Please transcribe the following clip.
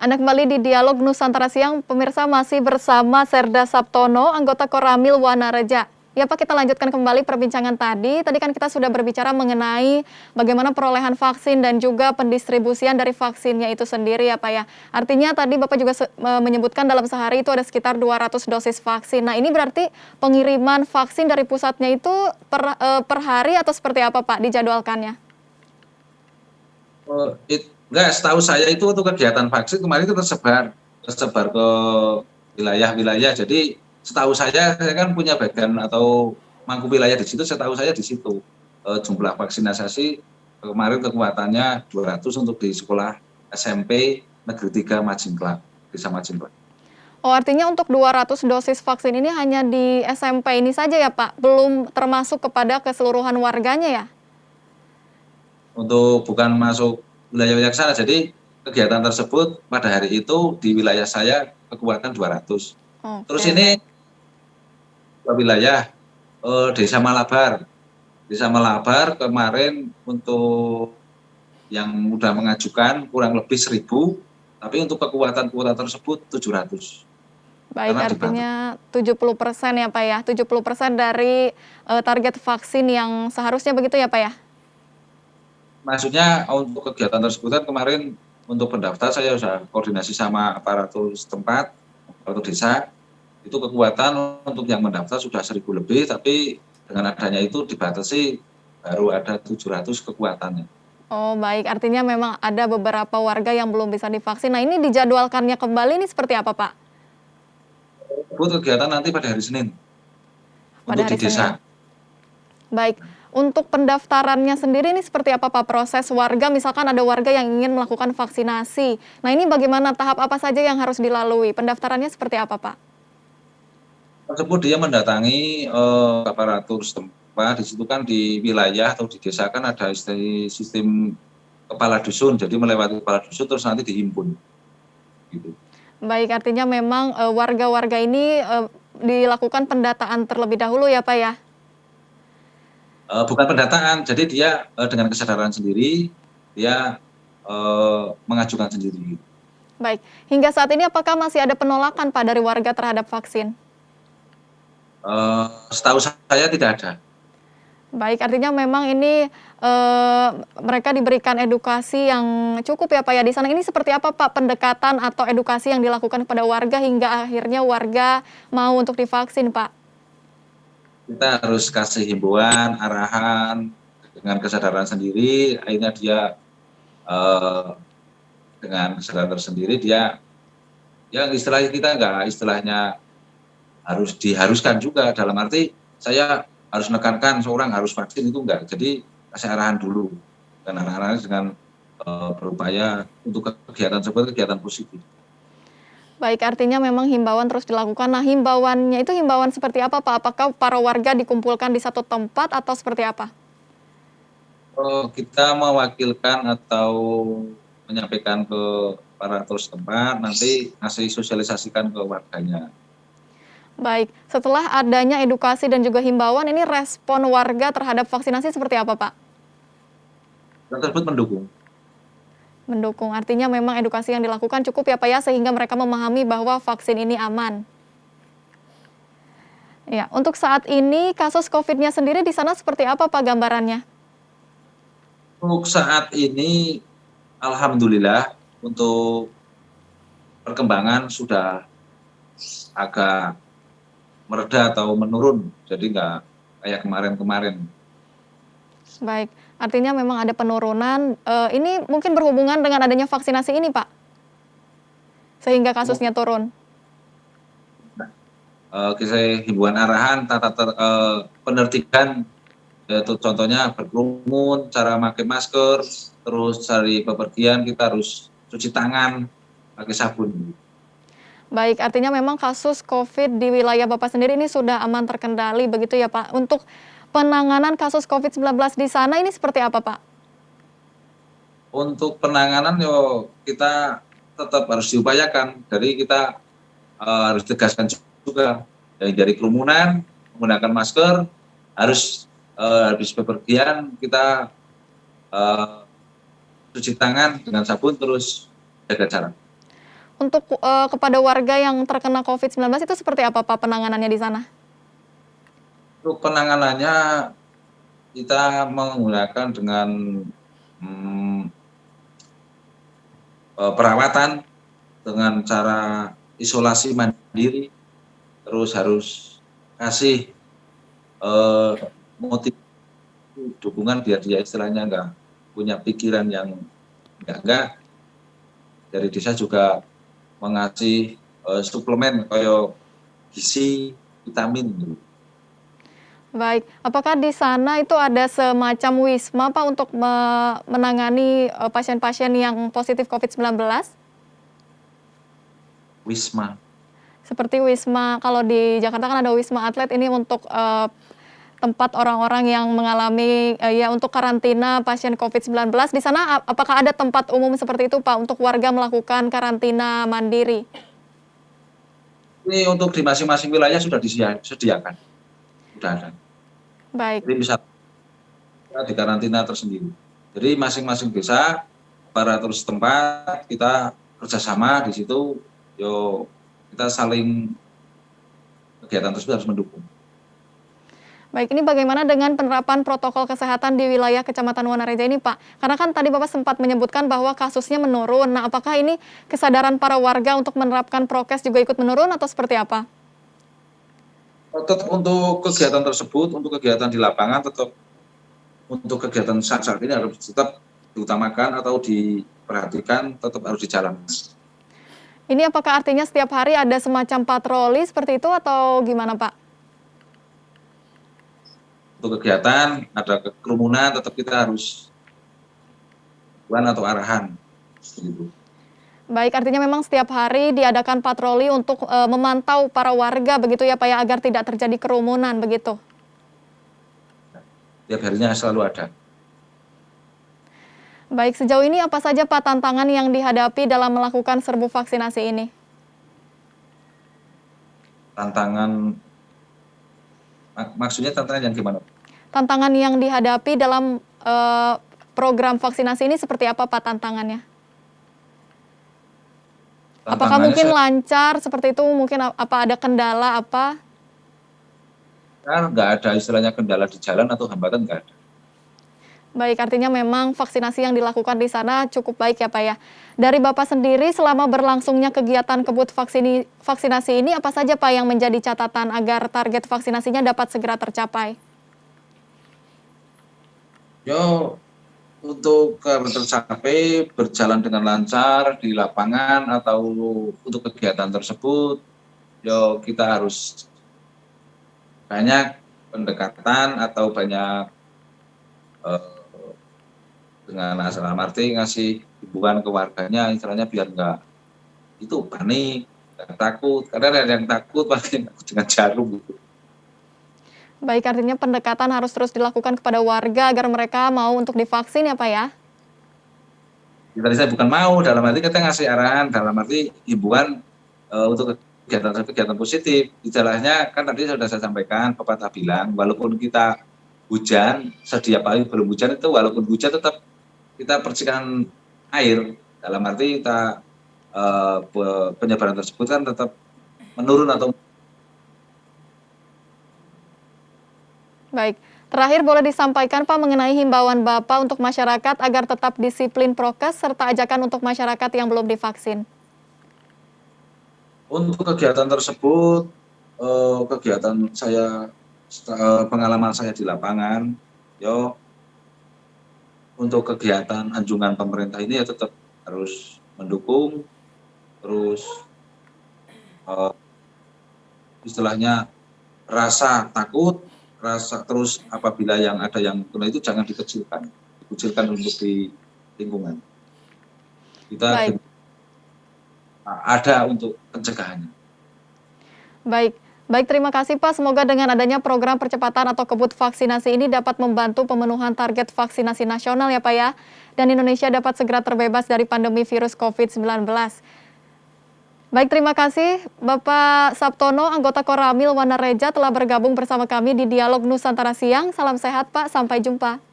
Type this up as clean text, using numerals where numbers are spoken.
Anda kembali di Dialog Nusantara Siang, pemirsa masih bersama Serda Saptono, anggota Koramil Wanareja. Ya Pak, kita lanjutkan kembali perbincangan tadi. Tadi kan kita sudah berbicara mengenai bagaimana perolehan vaksin dan juga pendistribusian dari vaksinnya itu sendiri ya Pak ya. Artinya tadi Bapak juga menyebutkan dalam sehari itu ada sekitar 200 dosis vaksin. Nah ini berarti pengiriman vaksin dari pusatnya itu per hari atau seperti apa Pak dijadwalkannya? Enggak, setahu saya itu untuk kegiatan vaksin kemarin itu tersebar ke wilayah-wilayah. Jadi setahu saya kan punya bagian atau mangku wilayah di situ. Setahu saya di situ jumlah vaksinasi kemarin kekuatannya 200 untuk di sekolah SMP Negeri 3 Majingklak, Desa Majingklak. Oh, artinya untuk 200 dosis vaksin ini hanya di SMP ini saja ya Pak? Belum termasuk kepada keseluruhan warganya ya? Untuk bukan masuk wilayah-wilayah ke sana. Jadi kegiatan tersebut pada hari itu di wilayah saya kekuatan 200. Terus Oke, ini baik. wilayah Desa Malabar. Desa Malabar kemarin untuk yang sudah mengajukan kurang lebih 1.000, tapi untuk kekuatan kuota tersebut 700 Baik, karena dibantu. artinya 70% ya Pak ya? 70% dari target vaksin yang seharusnya begitu ya Pak ya? Maksudnya untuk kegiatan tersebut kan kemarin untuk pendaftar saya sudah koordinasi sama aparatur setempat, aparatur desa, itu kekuatan untuk yang mendaftar sudah 1.000 lebih, tapi dengan adanya itu dibatasi baru ada 700 kekuatannya. Oh baik, artinya memang ada beberapa warga yang belum bisa divaksin. Nah ini dijadwalkannya kembali ini seperti apa Pak? Itu kegiatan nanti pada hari Senin Pada untuk di hari Senin? desa. Baik, untuk pendaftarannya sendiri ini seperti apa Pak proses warga? Misalkan ada warga yang ingin melakukan vaksinasi. Nah ini bagaimana tahap apa saja yang harus dilalui? Pendaftarannya seperti apa Pak? Tersebut dia mendatangi aparatur setempat, di situ kan di wilayah atau di desa kan ada sistem kepala dusun, jadi melewati kepala dusun terus nanti dihimpun. Gitu. Baik, artinya memang warga-warga ini dilakukan pendataan terlebih dahulu ya Pak ya? Bukan pendataan, jadi dia dengan kesadaran sendiri, dia mengajukan sendiri. Baik, hingga saat ini apakah masih ada penolakan Pak dari warga terhadap vaksin? Setahu saya tidak ada. Baik, artinya memang ini mereka diberikan edukasi yang cukup ya Pak ya di sana. Ini seperti apa Pak pendekatan atau edukasi yang dilakukan kepada warga hingga akhirnya warga mau untuk divaksin Pak? Kita harus kasih himbauan, arahan dengan kesadaran sendiri, akhirnya dia dengan kesadaran tersendiri dia yang istilahnya kita enggak istilahnya harus diharuskan juga, dalam arti saya harus menekankan seorang harus vaksin itu enggak. Jadi kasih arahan dulu dan anak-anak dengan berupaya untuk kegiatan seperti kegiatan positif. Baik, artinya memang himbauan terus dilakukan. Nah, himbauannya itu himbauan seperti apa Pak? Apakah para warga dikumpulkan di satu tempat atau seperti apa? Kita mewakilkan atau menyampaikan ke aparatur setempat, nanti ngasih sosialisasikan ke warganya. Baik, setelah adanya edukasi dan juga himbauan, ini respon warga terhadap vaksinasi seperti apa Pak? Yang tersebut mendukung. Mendukung, artinya memang edukasi yang dilakukan cukup ya Pak ya, sehingga mereka memahami bahwa vaksin ini aman. Ya, untuk saat ini kasus COVID-nya sendiri di sana seperti apa Pak gambarannya? Untuk saat ini, alhamdulillah untuk perkembangan sudah agak mereda atau menurun, jadi nggak kayak kemarin-kemarin. Baik, artinya memang ada penurunan. Ini mungkin berhubungan dengan adanya vaksinasi ini Pak, sehingga kasusnya turun. Kisah himbauan arahan, penertiban, yaitu contohnya berkerumun, cara pakai masker, terus cari bepergian kita harus cuci tangan pakai sabun. Baik, artinya memang kasus COVID di wilayah Bapak sendiri ini sudah aman terkendali begitu ya Pak. Untuk penanganan kasus COVID-19 di sana ini seperti apa Pak? Untuk penanganan kita tetap harus diupayakan, dari kita harus tegaskan juga dari kerumunan, menggunakan masker, harus habis bepergian kita cuci tangan dengan sabun terus jaga jarak. untuk kepada warga yang terkena COVID-19 itu seperti apa Pak penanganannya di sana? Untuk penanganannya kita menggunakan dengan mm, perawatan dengan cara isolasi mandiri, terus harus kasih eh, motivasi dukungan biar dia istilahnya nggak punya pikiran yang enggak. Dari desa juga mengasih suplemen kayak gizi, vitamin gitu. Baik, apakah di sana itu ada semacam wisma Pak untuk menangani pasien-pasien yang positif COVID-19? Wisma. Seperti wisma, kalau di Jakarta kan ada wisma atlet ini untuk tempat orang-orang yang mengalami ya untuk karantina pasien COVID-19. Di sana apakah ada tempat umum seperti itu Pak untuk warga melakukan karantina mandiri? Ini untuk di masing-masing wilayah sudah disediakan, sudah ada. Baik. Jadi bisa di karantina tersendiri. Jadi masing-masing desa, aparatur setempat kita kerjasama di situ, yo kita saling kegiatan tersebut harus mendukung. Baik, ini bagaimana dengan penerapan protokol kesehatan di wilayah Kecamatan Wanareja ini, Pak? Karena kan tadi Bapak sempat menyebutkan bahwa kasusnya menurun. Nah, apakah ini kesadaran para warga untuk menerapkan prokes juga ikut menurun atau seperti apa? Tetap untuk kegiatan tersebut, untuk kegiatan di lapangan, tetap untuk kegiatan saat ini harus tetap diutamakan atau diperhatikan, tetap harus dijalankan. Ini apakah artinya setiap hari ada semacam patroli seperti itu atau gimana, Pak? Untuk kegiatan ada kerumunan, tetap kita harus atau arahan. Gitu. Baik, artinya memang setiap hari diadakan patroli untuk memantau para warga begitu ya Pak ya, agar tidak terjadi kerumunan begitu. Tiap harinya selalu ada. Baik, sejauh ini apa saja Pak tantangan yang dihadapi dalam melakukan serbu vaksinasi ini? Tantangan, maksudnya tantangan yang gimana? Tantangan yang dihadapi dalam program vaksinasi ini seperti apa Pak tantangannya? Apakah mungkin lancar seperti itu? Mungkin apa ada kendala apa? Nggak ada istilahnya kendala di jalan atau hambatan, nggak ada. Baik, artinya memang vaksinasi yang dilakukan di sana cukup baik ya Pak ya. Dari Bapak sendiri selama berlangsungnya kegiatan kebut vaksinasi ini apa saja Pak yang menjadi catatan agar target vaksinasinya dapat segera tercapai? Yo, untuk tercapai berjalan dengan lancar di lapangan atau untuk kegiatan tersebut, yo kita harus banyak pendekatan atau banyak dengan dalam arti ngasih himbauan ke warganya, istilahnya biar nggak itu panik, nggak takut. Karena ada yang takut, paling dengan jarum gitu. Baik, artinya pendekatan harus terus dilakukan kepada warga agar mereka mau untuk divaksin ya Pak ya? Tadi saya bukan mau, dalam arti kita ngasih arahan, dalam arti himbauan untuk kegiatan positif. Istilahnya kan tadi sudah saya sampaikan, pepatah bilang, walaupun kita hujan, setiap hari belum hujan itu, walaupun hujan tetap kita bersihkan air. Dalam arti kita penyebaran tersebut kan tetap menurun atau. Baik, terakhir boleh disampaikan Pak mengenai himbauan Bapak untuk masyarakat agar tetap disiplin prokes serta ajakan untuk masyarakat yang belum divaksin. Untuk kegiatan tersebut, kegiatan saya, pengalaman saya di lapangan, untuk kegiatan anjungan pemerintah ini ya tetap harus mendukung, terus istilahnya rasa takut, terus apabila yang ada yang kena itu jangan dikucilkan untuk di lingkungan. Kita ada untuk pencegahannya. Baik, terima kasih Pak. Semoga dengan adanya program percepatan atau kebut vaksinasi ini dapat membantu pemenuhan target vaksinasi nasional ya Pak ya. Dan Indonesia dapat segera terbebas dari pandemi virus COVID-19. Baik, terima kasih Bapak Saptono, anggota Koramil Wanareja telah bergabung bersama kami di Dialog Nusantara Siang. Salam sehat Pak, sampai jumpa.